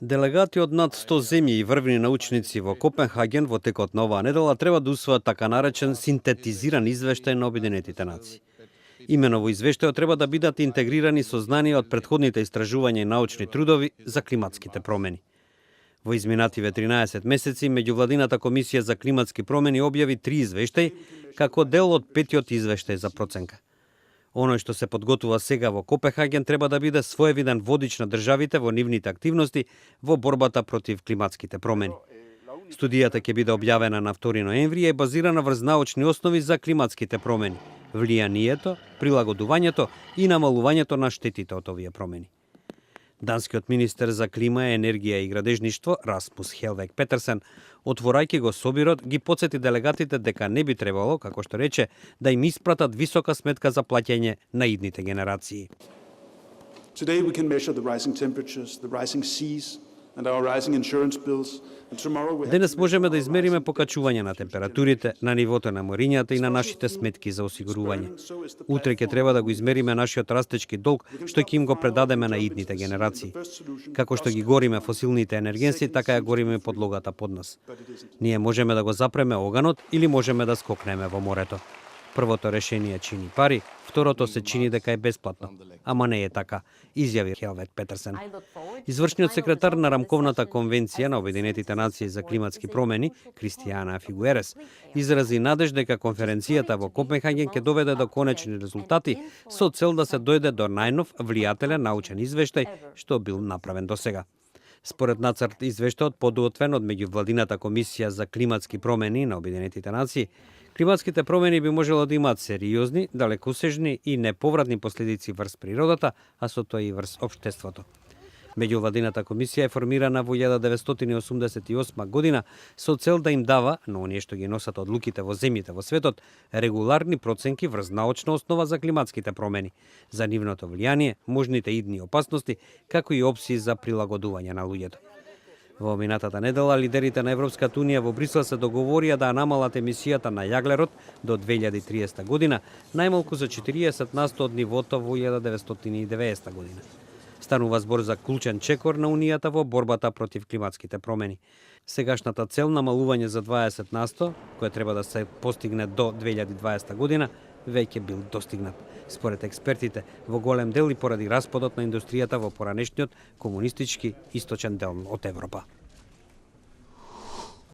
Делегати од над 100 земји и врвни научници во Копенхаген во текот на оваа недела треба да усвојат така наречен синтетизиран извештај на Обединетите нации. Имено во извештајот треба да бидат интегрирани сознанија од претходните истражувања и научни трудови за климатските промени. Во изминативе 13 месеци, Меѓувладината комисија за климатски промени објави 3 извештаи како дел од 5-тиот извештај за проценка. Оној што се подготвува сега во Копенхаген треба да биде своевиден водич на државите во нивните активности во борбата против климатските промени. Студијата ќе биде објавена на 2 ноември и е базирана врз научни основи за климатските промени, влијанието, прилагодувањето и намалувањето на штетите од овие промени. Данскиот министер за клима, енергија и градежништво Расмус Хелвек Петерсен, отворајќи го собирот, ги потсети делегатите дека не би требало, како што рече, да им испратат висока сметка за плаќање на идните генерации. Today we can measure the rising temperatures, the rising seas and our rising insurance bills. Денес можеме да измериме покачување на температурите, на нивото на морињата и на нашите сметки за осигурување. Утре ќе треба да го измериме нашиот растечки долг, што ќе им го предадеме на идните генерации. Како што ги гориме фосилните енергенси, така ја гориме подлогата под нас. Ние можеме да го запреме оганот или можеме да скокнеме во морето. Првото решение чини пари, второто се чини дека е бесплатно. Ама не е така, изјави Хелвек Петерсен. Извршниот секретар на Рамковната конвенција на Обединетите нации за климатски промени, Кристијана Фигуерес, изрази надеж дека конференцијата во Копенхаген ќе доведе до конечни резултати со цел да се дојде до најнов влијателен научен извештај што бил направен досега. Според нацрт извештајот подготвен од Меѓувладината комисија за климатски промени на Обединетите нации, климатските промени би можело да имаат сериозни, далекосежни и неповратни последици врз природата, а со тоа и врз општеството. Меѓувладината комисија е формирана во 1988 година со цел да им дава, на оние што ги носат одлуките во земјите во светот, регуларни проценки врз научна основа за климатските промени, за нивното влијание, можните идни опасности, како и опции за прилагодување на луѓето. Во минатата недела лидерите на Европската унија во Брисел се договорија да намалат емисијата на јаглерод до 2030 година, најмалку за 40% од нивото во 1990 година. Станува збор за клучен чекор на Унијата во борбата против климатските промени. Сегашната цел намалување за 20%, која треба да се постигне до 2020 година, веќе бил достигнат. Според експертите, во голем дел и поради распадот на индустријата во поранешниот комунистички источен дел од Европа.